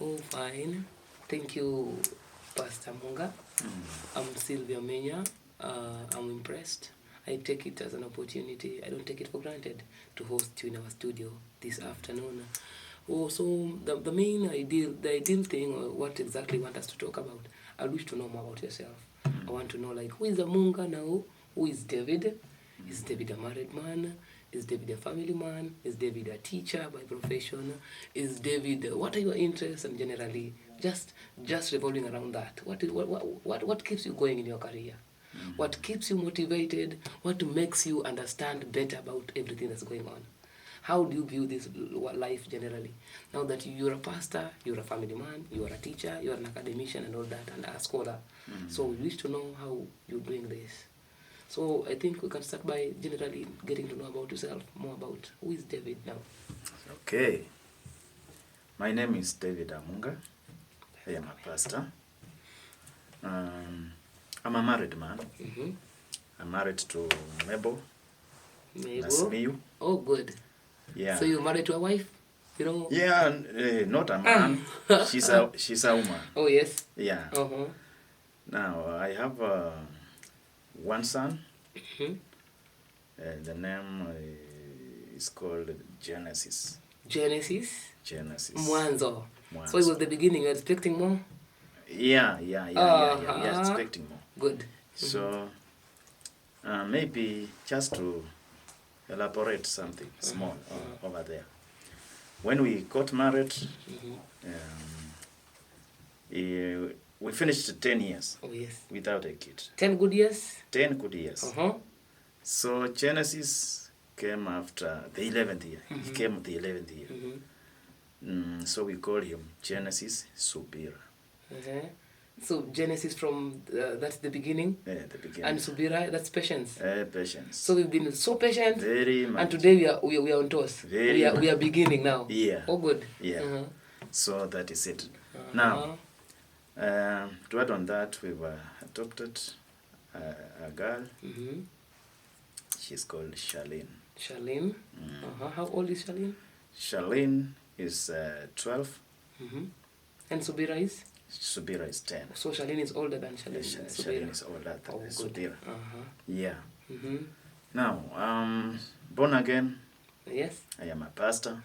Oh, fine. Thank you, Pastor Munga. I'm Silvia Menya. I'm impressed. I take it as an opportunity. I don't take it for granted to host you in our studio this afternoon. Oh, so the ideal thing, or what exactly you want us to talk about, I wish to know more about yourself. I want to know, like, who is Munga now? Who is David? Is David a married man? Is David a family man? Is David a teacher by profession? Is David, what are your interests, and generally just revolving around that? What keeps you going in your career? What keeps you motivated? What makes you understand better about everything that's going on? How do you view this life generally? Now that you're a pastor, you're a family man, you're a teacher, you're an academician and all that, and a scholar. So we wish to know how you're doing this. So I think we can start by generally getting to know about yourself, more about who is David now. Okay. My name is David Amunga. I am a pastor. I'm a married man. I'm married to Mabel. Mabel? Oh, good. Yeah. So you're married to a wife? You know? Yeah, not a man. She's a woman. Oh, yes. Yeah. Now, I have one son. The name is called Genesis. Genesis? Mwanzo. Mwanzo. So it was the beginning. You're expecting more? Yeah. We are expecting more. Good. So, maybe just to elaborate something small over there. When we got married, we finished 10 years without a kid. 10 good years? 10 good years. So Genesis came after the 11th year. He came the 11th year. So we call him Genesis Subira. So Genesis from, that's the beginning? Yeah, the beginning. And Subira, that's patience? Patience. So we've been so patient. Very much. And today we are on toast. We are beginning now. Yeah. Oh, good. Yeah. So that is it. Now, to add on that, we were adopted a girl. She's called Charlene. Charlene? How old is Charlene? Charlene is 12. And Subira is? Subira is 10. So Charlene is older than Charlene. Charlene is older than Subira. Yeah. Now, born again. Yes. I am a pastor.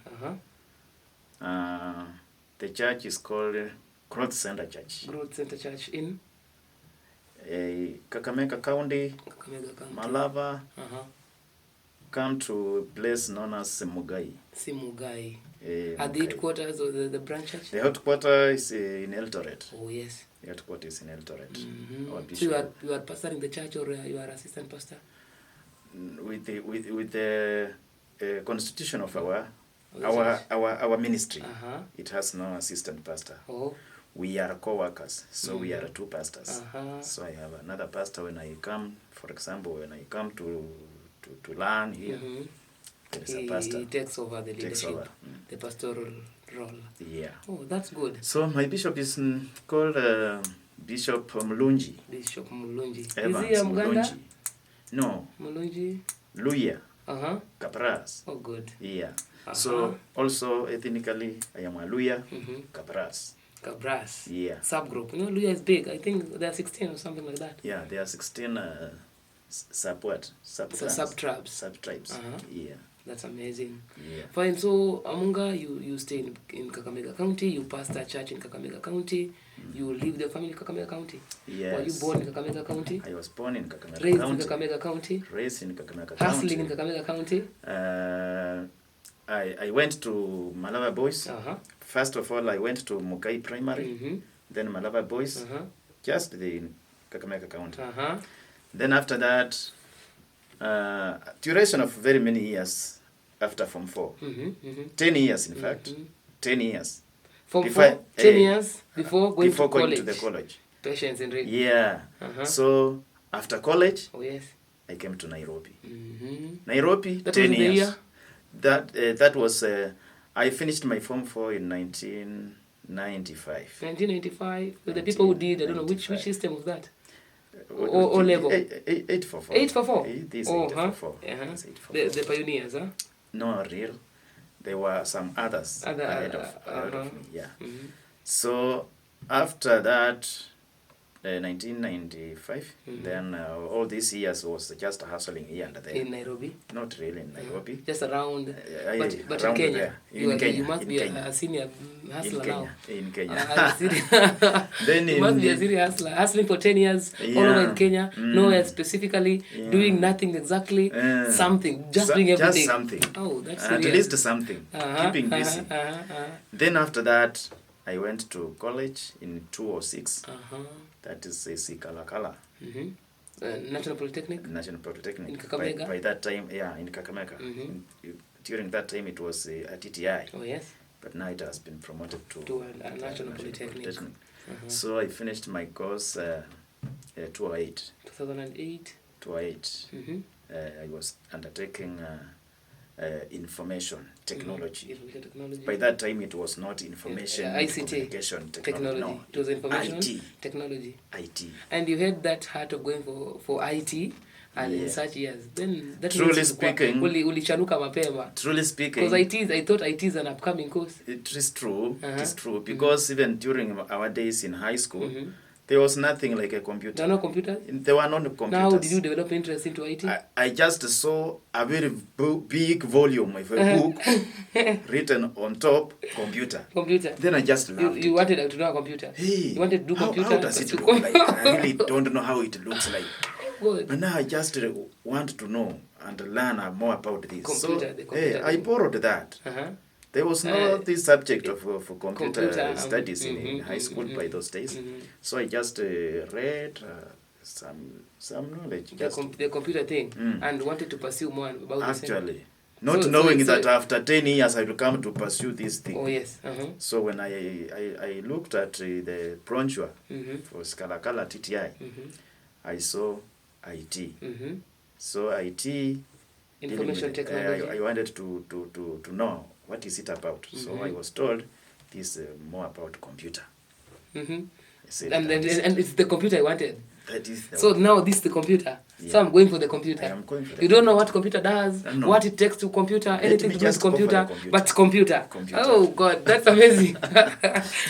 The church is called Growth Center Church. Growth Center Church in? Kakamega County, Malava. Come to a place known as Simugai. At the headquarters or the branch church? The headquarters is in Eldoret. Oh, yes. The headquarters is in Eldoret. So you are pastoring the church, or you are assistant pastor? With the constitution of our ministry, it has no assistant pastor. We are co-workers, so we are two pastors. So I have another pastor when I come, for example, when I come to learn here, there is a pastor. He takes over the leadership, the pastoral role. Yeah. Oh, that's good. So my bishop is called Bishop Mulungi. Bishop Mulungi. Evans, is he a Muganda? No. Mulungi? Luya. Kapras. Oh, good. Yeah. So also ethnically, I am a Luya, Kapras. Kabras. Yeah. Subgroup. You know, Luya is big. I think there are 16 or something like that. Yeah, there are 16 sub-tribes. Sub-tribes. Yeah. That's amazing. Yeah. Fine. So, Amunga, you stay in Kakamega County. You pastor a church in Kakamega County. You live the family in Kakamega County. Yes. Were you born in Kakamega County? I was born in Kakamega County. County. Raised in Kakamega County. Raised in Kakamega County. Hustling in Kakamega County. I went to Malava Boys. First of all, I went to Mugai Primary. Then Malava Boys. Just in Kakamega County. Then after that, duration of very many years after Form 4. 10 years, in fact. 10 years. Form 4? 10 years before going to college. To the college. Patience and reading. Yeah. So, after college, I came to Nairobi. Nairobi, that 10 was years. The year? That was, I finished my Form 4 in 1995. 1995? So the people who did, I don't know, which system was that? O level? 844. 844? This 844. The pioneers, huh? No, real. There were some others ahead of me, yeah. So after that, 1995, then all these years was just hustling here and there. In Nairobi? Not really in Nairobi. Just around, but around in Kenya? In Kenya. You must be a senior hustler now. In Kenya. Then you must be a serious hustler. Hustling for 10 years, all over in Kenya, nowhere specifically, doing nothing exactly, something, just doing everything. Just something. Oh, that's serious. At least something, keeping busy. Then after that, I went to college in 2006. That is Sikalakala. National Polytechnic? National Polytechnic. In Kakamega? By that time, in Kakamega. During that time, it was a TTI. Oh, yes. But now it has been promoted to a National Polytechnic. So I finished my course 2008. 2008? 2008. I was undertaking information technology. By that time, it was not information ICT communication technology. No, it was information technology. IT. And you had that heart of going for IT, and in such years, then that truly speaking, ulichanuka mapema. Truly speaking, because I thought IT is an upcoming course. It is true. It is true because even during our days in high school. There was nothing like a computer. There were no computers? There were no computers. Now, did you develop interest into IT? I just saw a very big volume of a book written on top, computer. Then I just loved it. You wanted to know a computer? Hey, you wanted to do computer? How does it look like? I really don't know how it looks like. Good. But now I just want to know and learn more about this. Computer, so, I borrowed that. There was no this subject of computer studies in high school by those days. So I just read some knowledge. The computer thing, and wanted to pursue more about this. Actually, not knowing that after 10 years I will come to pursue this thing. Oh, yes. So when I looked at the brochure for Skalakala TTI, I saw IT. So IT... Information technology. I wanted to know what is it about. So I was told this more about computer. And it's the computer I wanted. That is so now this is the computer. Yeah. So I'm going for the computer. I am going for the you don't know what computer does, what it takes to computer, anything to do with computer, but computer. Oh God, that's amazing.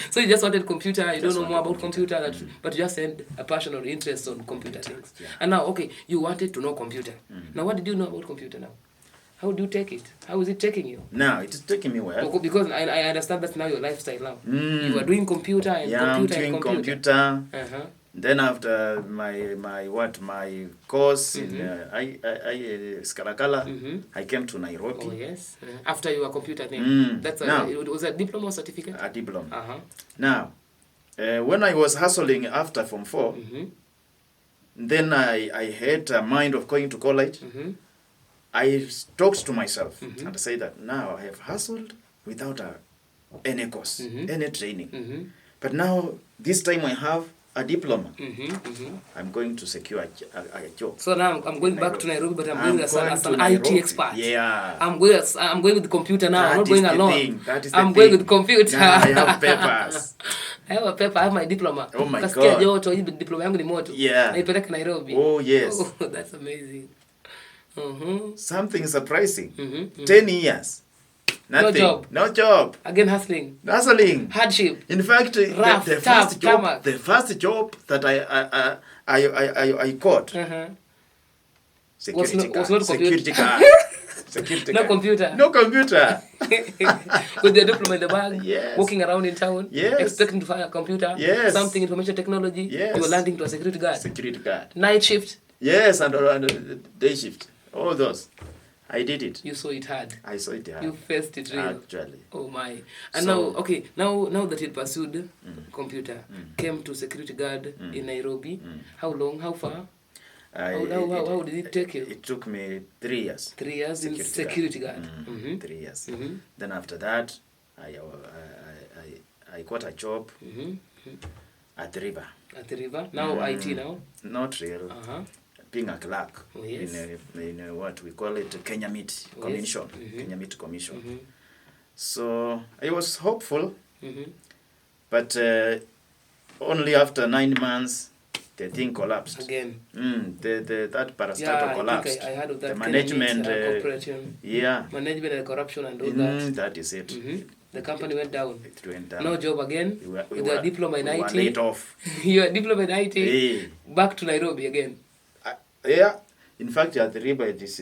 So you just wanted computer, you don't know more about computer, but you just had a passion or interest on computer things. Yeah. And now, okay, you wanted to know computer. Now what did you know about computer now? How do you take it? How is it taking you? Now, it is taking me well. Because I understand that's now your lifestyle now. You are doing computer and computer I'm doing computer. Then after my course in Skalakala, I came to Nairobi. Oh yes. After your computer thing. It was a diploma or certificate? A diploma. Now, when I was hustling after Form 4, then I had a mind of going to college. I talked to myself and said that now I have hustled without any course, any training. But now, this time I have a diploma. I'm going to secure a job. So now I'm going back to Nairobi, but I'm going as an IT expert. Yeah. I'm going with the computer now. I'm not going alone. I'm going with the computer. Now I have papers. I have a paper. I have my diploma. Oh my God. Diploma yangu ni moto. Yeah. Naipeleka Nairobi. Oh yes. Oh, that's amazing. Something surprising. 10 years. Nothing. No job. Again hustling. Hardship. In fact, the first job that I got. Security guard. No computer. With the diploma in the bag. Yes. Walking around in town. Yes. Expecting to find a computer. Yes. Something information technology. Yes. You were landing to a security guard. Night shift. Yes, and day shift. All those. I did it. You saw it hard. I saw it hard. You faced it real. Actually. Oh my. And now that you pursued computer, came to security guard in Nairobi. How long? How far? How did it take you? It took me 3 years. 3 years in security guard. 3 years. Then after that, I got a job at the river. At the river? Now IT now? Not real. Being a clerk in what we call it Kenya Meat Commission. Kenya Meat Commission. So I was hopeful, but only after 9 months the thing collapsed. Again. That parastatal collapsed. I heard of that. The management, corporation. Yeah. Management and corruption and all that. That is it. The company went down. It went down. No job again. With your diploma in IT. Were laid off. Your diploma in IT. Hey. Back to Nairobi again. Yeah. In fact, at the river, it is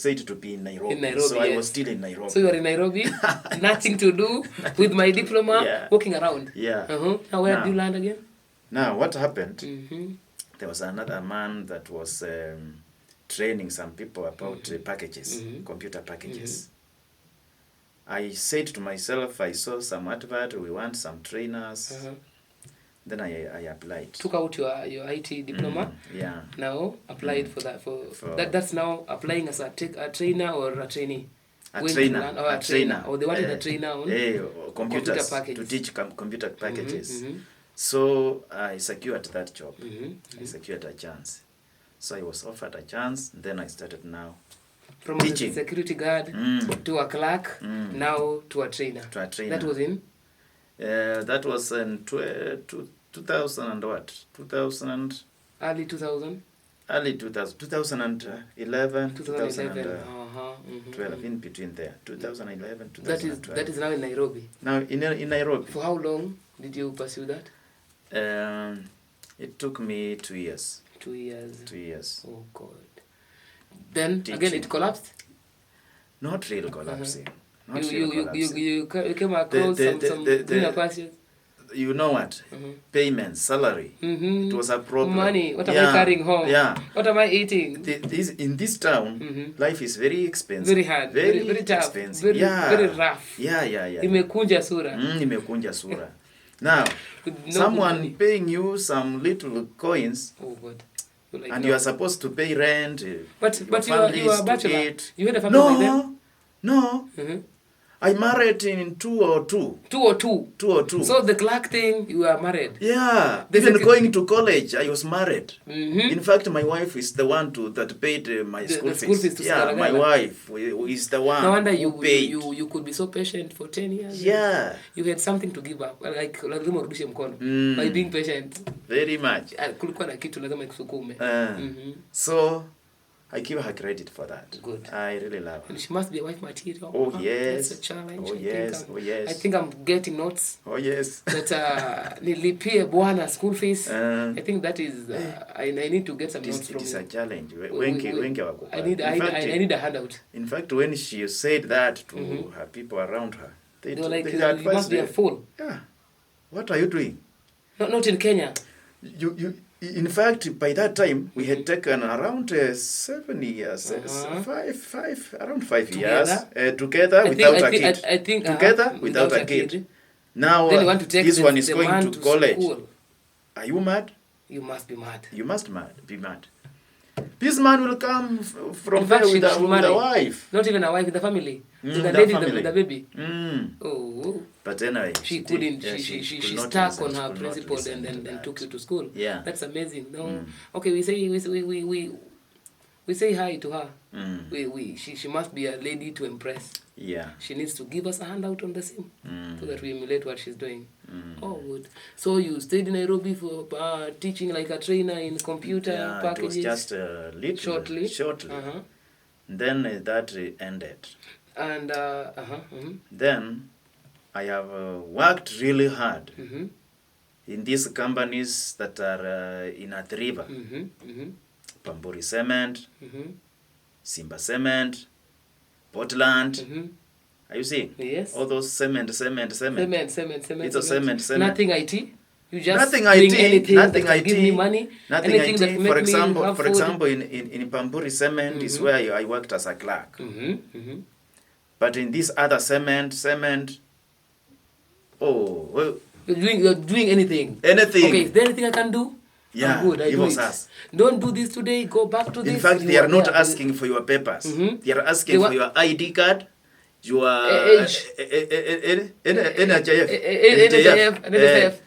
said to be in Nairobi. In Nairobi, so yes. I was still in Nairobi. So you were in Nairobi, nothing to do with my diploma, walking around. Yeah. Now where did you land again? Now what happened? There was another man that was training some people about packages, computer packages. I said to myself, I saw some advert, we want some trainers. Then I applied. Took out your IT diploma. Yeah. Now applied for that that's now applying as a trainer or a trainee. A trainer. Or they wanted a trainer on computer packages. To teach computer packages. So I secured that job. I secured a chance. So I was offered a chance. Then I started now from teaching. A security guard to a clerk, now to a trainer. To a trainer. That was in? That was in 2000 and what? 2000. Early 2000? Early 2000. 2011. 2012. In between there. 2011, 2012. That is now in Nairobi? Now in Nairobi. For how long did you pursue that? It took me 2 years. 2 years. 2 years. Oh God. Then teaching. Again it collapsed? Not really collapsing. You came across some greener pastures? You know what? Payment, salary. It was a problem. Money. What am I carrying home? Yeah. What am I eating? In this town, life is very expensive. Very hard. Very tough. Expensive. Very rough. Yeah. Imekunja sura. Imekunja sura. Now, someone paying you some little coins. Oh God. And you are supposed to pay rent. But you are a bachelor. You had a family like them? No. I married in 202. 202. So the clerk thing, you were married? Yeah. Even going to college, I was married. In fact, my wife is the one that paid my school fees. Yeah, my wife is the one. No wonder who paid. You could be so patient for 10 years. Yeah. You had something to give up. Like lazima urudishe mkono. By being patient. Very much. Kulikuwa na kitu lazima ikusukume. So I give her credit for that. Good. I really love her. And she must be a wife material. Oh, yes. That's a challenge. Oh, yes. I think I'm getting notes. Oh, yes. That nilipie bwana school fees. I think that is, I need to get some notes from you. It is a challenge. I need a handout. In fact, when she said that to her people around her, they were like, you must be a fool. Yeah. What are you doing? Not in Kenya. In fact, by that time, we had taken around 7 years, around 5 years together without a kid. Together without a kid. Now, this one is going to college. School. Are you mad? You must be mad. You must be mad. This man will come from there with a wife. Not even a wife, with a family. With a lady with a baby. Oh. But anyway, she couldn't. She stuck on her principle and took you to school. Yeah. That's amazing. No. Okay, we say hi to her. She must be a lady to impress. Yeah. She needs to give us a handout on the sim so that we emulate what she's doing. Oh, good. So you stayed in Nairobi for teaching like a trainer in computer packages? It was just a little. Shortly. Then that ended. And then I have worked really hard in these companies that are in Athi River. Pamburi Cement, Simba Cement, Portland. Are you seeing? Yes. All those cement. It's a cement. Nothing IT. You just nothing bring IT. Anything nothing that IT. Give me money. Nothing anything IT. That make for example, me in Pamburi Cement is where I worked as a clerk. But in this other cement. Oh, well, you're doing anything. Anything. Okay, is there anything I can do? Yeah, I'm good. I do it. Us. Don't do this today. Go back to this. In fact, they are not asking for your papers. They are asking for your ID card, your age,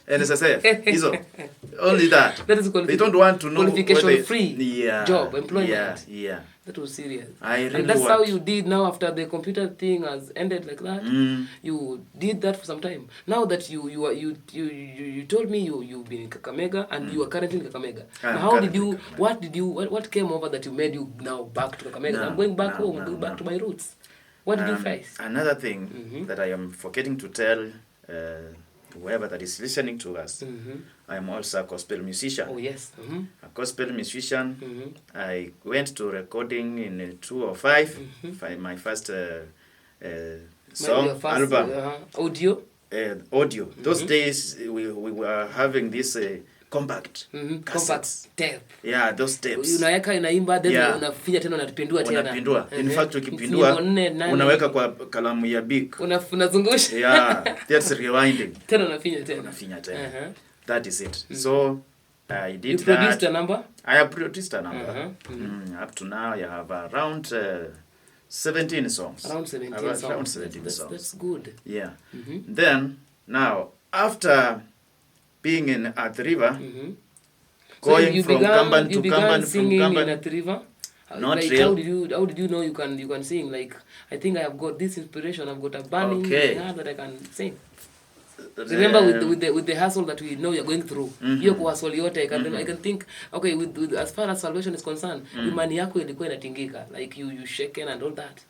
NSSF. Only that. That is they don't want to know qualification-free job, employment. Yeah. That was serious. And that's how you did now after the computer thing has ended like that. You did that for some time. Now that you told me you've been in Kakamega and you are currently in Kakamega. Now what came over that you made you now back to Kakamega? I'm going back home, going back to my roots. What did you face? Another thing that I am forgetting to tell whoever that is listening to us, I am also a gospel musician. Oh, yes. A gospel musician. I went to recording in 2005, my first song, album. Audio? Audio. Those days, we were having this compact compact tape. Yeah, those tapes. Unaweka inaimba, then unafinya tena unapindua tena. Unapindua. In fact, ukipindua, unaweka kwa kalamu ya big. Unazungusha. Yeah, that's rewinding. Tena unafinya tena. Unafinya tena. That is it. So, I did that. You produced a number? I have produced a number. Up to now, I have around 17 songs. Around 17 songs. Around 17 songs. That's good. Yeah. Then, now, after being in at the river, going from Kamban to Kamban, from Kamban at the river. Not like real. How did you know you can sing? Like, I think I have got this inspiration. I've got a burning heart that I can sing. Remember with the hustle that we know you're going through. Hiyo kuhustle yote, I can think, okay, with as far as salvation is concerned, imani yako ilikuwa inatingika, like you shaken and all that.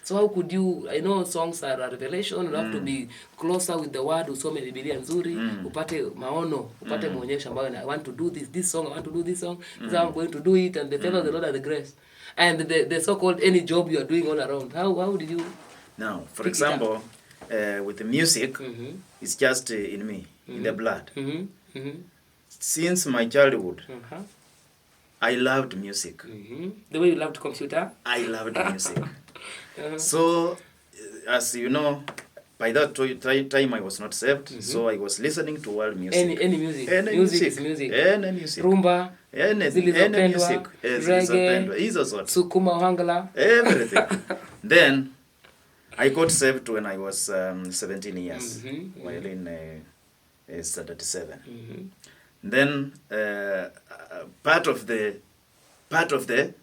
So how could you, I know songs are a revelation, you have to be closer with the word, usome Biblia nzuri, upate maono, upate maonyesho ambayo I want to do this song, I want to do this song, this I'm going to do it, and the favor of the Lord and the grace. And the so-called any job you are doing all around. How did you? Now, for example, with the music, it's just in me, in the blood. Since my childhood, I loved music. The way you loved computer? I loved music. So, as you know, by that time I was not saved, so I was listening to world music. Any music. Any music. Any music. Rumba. Any music. Reggae. Sukuma Wangala. Everything. Then, I got saved when I was 17 years, while in standard 7. Then, part of the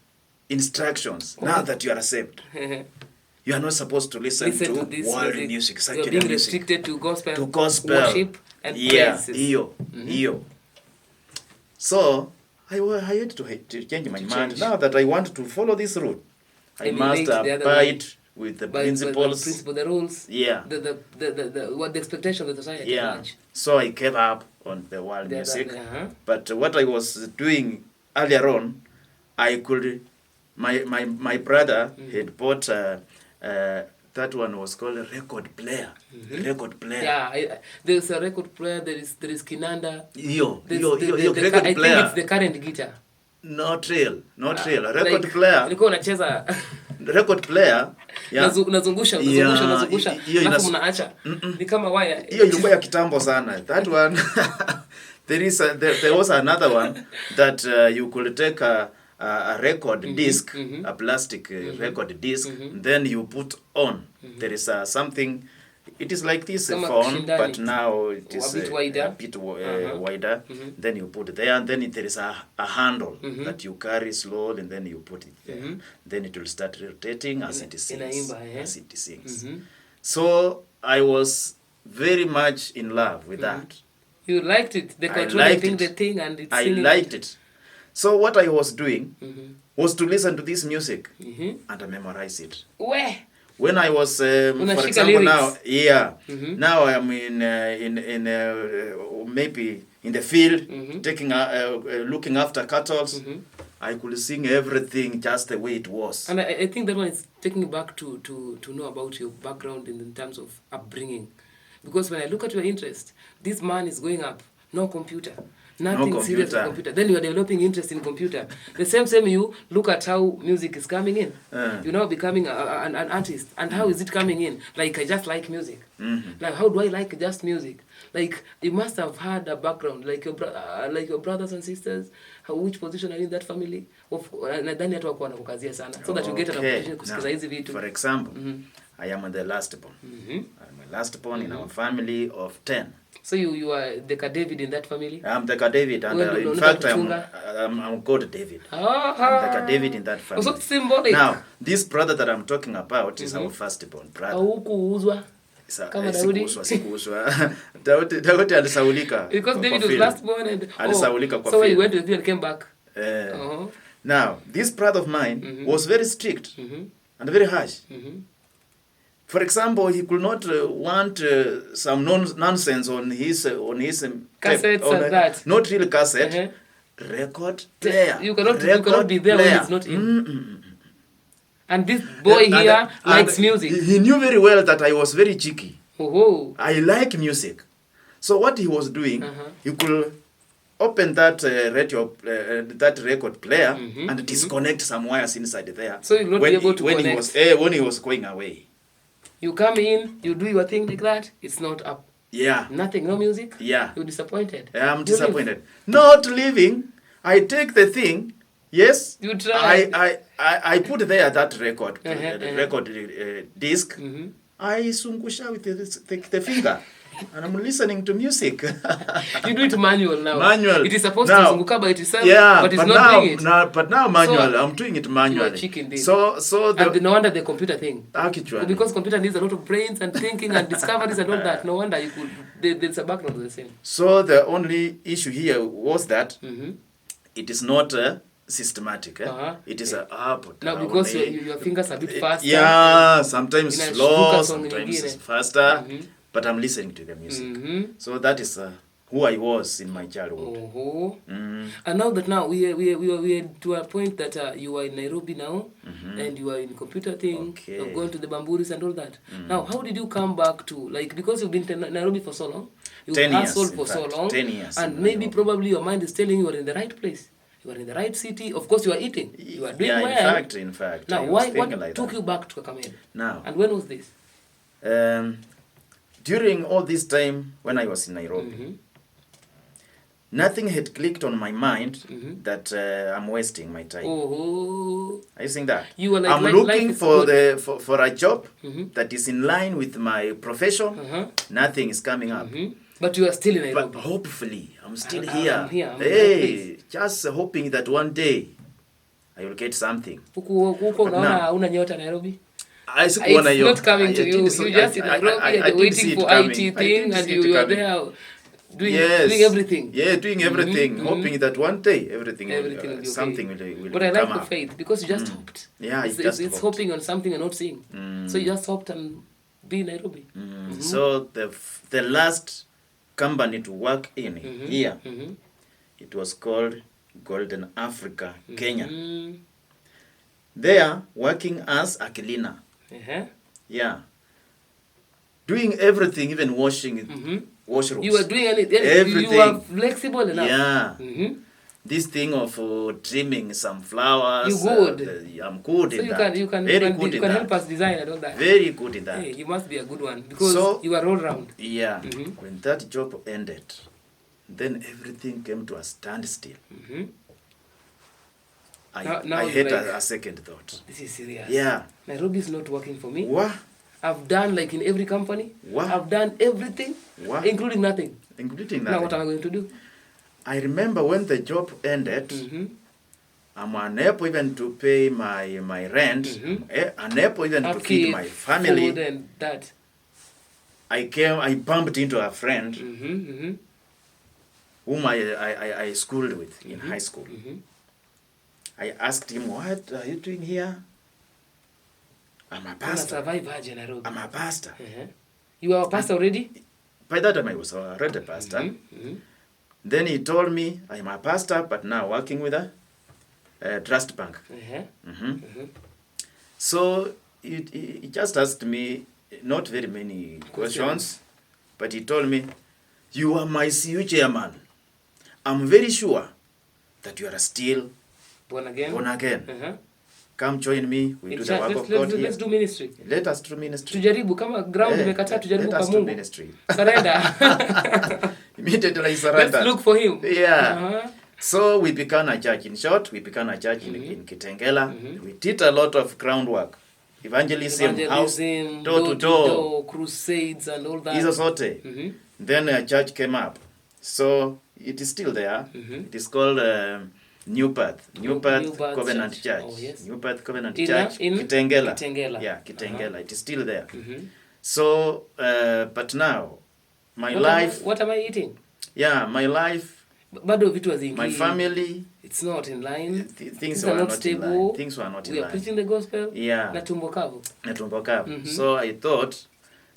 instructions, now that you are saved, you are not supposed to listen to this world music. You are being restricted to gospel worship and praises. Iyo. So, I had to change my mind. Now that I want to follow this route, I must abide with the principles. The rules. Yeah. The expectation of the society. Yeah. So I gave up on the world music. But what I was doing earlier on, I could... My brother had bought that one was called a record player. Record player. Yeah, there's a record player. There is Kinanda. Yo, I record player. think it's the current guitar. Not real. A record player. Ilikuwa unacheza. Record player. Yeah. Unazungusha. Alafu mnaacha. Ni kama wire. Hiyo ilikuwa ya kitambo sana. That one. There was another one that you could take a record disc, a plastic record disc, then you put on. There is something, it is like this phone, but now it is a bit wider. Then you put it there, and then there is a handle that you carry slowly, and then you put it there. Then it will start rotating as it sings. So I was very much in love with that. You liked it, the controlling the thing, and it's I liked it. So what I was doing was to listen to this music and memorize it. Where? When I was, for example, now I am in maybe in the field, taking looking after cattle. I could sing everything just the way it was. And I think that one is taking back to know about your background in terms of upbringing, because when I look at your interest, this man is going up, no computer. Nothing serious with computer. Then you are developing interest in computer. The same you look at how music is coming in. You're now becoming an artist. And how is it coming in? Like, I just like music. Like, how do I like just music? Like, you must have had a background, like your brothers and sisters. Which position are you in that family? Nadhani hatu wako wanakukazia sana. So that you get an opportunity kusikiza hizi vitu. For example, I am the last born. I'm the last born in our family of 10. So you are the David in that family? I'm the David, and in fact I'm called David. I'm the David in that family. So symbolic. Now, this brother that I'm talking about is our firstborn brother. Haukuuzwa kama Daudi? Sikuuzwa. Daudi alisaulika. Because David was last born and alisaulika kwa so he went to the field and came back. Now, this brother of mine was very strict and very harsh. For example, he could not want some nonsense on his cassettes tape, and that. Not really cassette. Record player. You cannot be there when it's not in. And this boy here likes music. He knew very well that I was very cheeky. Oh. I like music. So what he was doing, he could open that that record player and disconnect some wires inside there. So you'll not be able to connect. When he was going away. You come in, you do your thing like that, it's not up. Yeah. Nothing, no music? Yeah. You're disappointed. I'm disappointed. Not leaving. I take the thing. Yes. You try. I put there that record, disc. I sungusha with the finger. And I'm listening to music. You do it manual now. Manual. It is supposed to sunguka by itself, but it's not now, doing it. But now manual. So, I'm doing it manually. And no wonder the computer thing. Actually. Because computer needs a lot of brains and thinking and discoveries and all that. No wonder you could. There's a background of the same. So the only issue here was that it is not systematic. It is a up. Now because your fingers are a bit faster. Yeah, sometimes slow, sometimes faster. But I'm listening to the music. So that is who I was in my childhood. And now that we are to a point that you are in Nairobi now, and you are in computer thing, you've gone to the Bamburis and all that. Now, how did you come back to, like, because you've been to Nairobi for so long, you've 10 years, hustled for so long, 10 years, and maybe probably your mind is telling you are in the right place. You are in the right city. Of course, you are eating. You are doing well. In fact. Now, what took you back to Kakamega? Now. And when was this? During all this time when I was in Nairobi, nothing had clicked on my mind that I'm wasting my time. Are you seeing that? You were like, I'm looking for a job that is in line with my profession. Nothing is coming up. But you are still in Nairobi. But hopefully, I'm still here. Just hoping that one day I will get something. It's not coming to you. You just in Nairobi and waiting for IT thing, and you are there doing everything. Yeah, doing everything, hoping that one day everything will be something will But I like the faith because you just hoped. Yeah, it's hoping on something and not seeing. So you just hoped and be in Nairobi. So the last company to work in here, it was called Golden Africa, Kenya. There, working as a cleaner. Yeah. Doing everything, even washing washrooms. You were doing everything. You were flexible enough. Yeah. This thing of trimming some flowers. You're good. I'm good in that. You can help us design and all that. Very good in that. Hey, you must be a good one because you are all round. Yeah. When that job ended, then everything came to a standstill. I had a second thought. This is serious. Yeah. Nairobi is not working for me. What? I've done like in every company. What? I've done everything, including nothing. Including nothing. Now what am I going to do? I remember when the job ended, I'm unable even to pay my rent, unable even to feed my family. Food and that. I bumped into a friend whom I schooled with in high school. I asked him, what are you doing here? I'm a pastor. I'm a pastor. You are a pastor already? By that time I was already a pastor. Then he told me, I'm a pastor, but now working with a trust bank. So he just asked me not very many questions, but he told me, you are my CU chairman. I'm very sure that you are still born again. Come join me. We do the work of God here. Let's do ministry. Let us do ministry. Tujaribu kama ground imekataa tujaribu kwa Mungu. Let us do ministry. Surrender. Immediately I surrendered. Let's look for him. Yeah. So we began a church. In short, we began a church in Kitengela. We did a lot of groundwork. Evangelism, house, door to door, crusades and all that. Then a church came up. So it is still there. It is called New Path Covenant Church. Oh, yes. New Path Covenant Church in Kitengela. Yeah, Kitengela. It is still there. So, but now, my life... What am I eating? Yeah, my life, Bado vitu haziingii. my family, it's not in line. Things were not stable. In line. Things were not in line. We are preaching the gospel. Yeah. Na tumbo kavu. So I thought,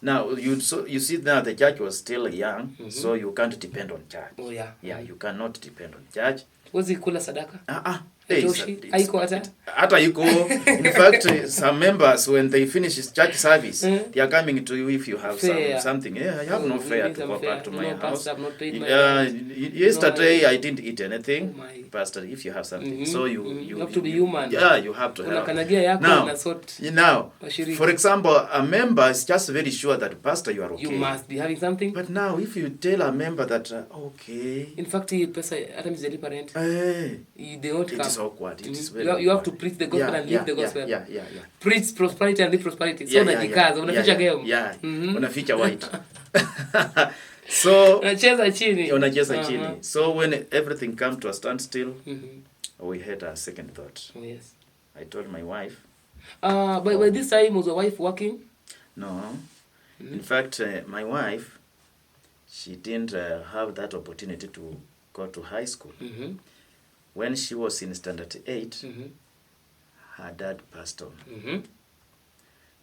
now you see now the church was still young, so you can't depend on church. Oh yeah. Yeah, you cannot depend on church. Was it kula sadaka? Haiko hata iko. In fact, some members, when they finish church service, they are coming to you if you have something. Yeah, I have no fare to go back to my house. Yesterday I didn't eat anything. Pastor, if you have something, so you have to be human. Yeah, you have to help. Now, for example, a member is just very sure that, Pastor, you are okay. You must be having something. But now, if you tell a member that, okay. In fact, they won't come. It is awkward. It is very you have to preach the gospel and live the gospel. Yeah. Preach prosperity and live prosperity. So unajikaza, unaficha game. Yeah. Unaficha white. So unacheza chini. So when everything come to a standstill, we had a second thought. Oh, yes. I told my wife. By this time, was your wife working? No. In fact, my wife, she didn't have that opportunity to go to high school. When she was in standard 8, her dad passed on.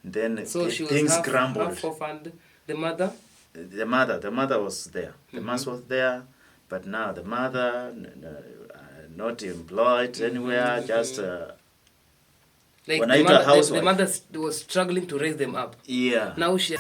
Then so things crumbled. Half orphaned. The mother? The mother was there. The mother was there, but now the mother not employed anywhere. Just like the mother was struggling to raise them up. Yeah. Now she.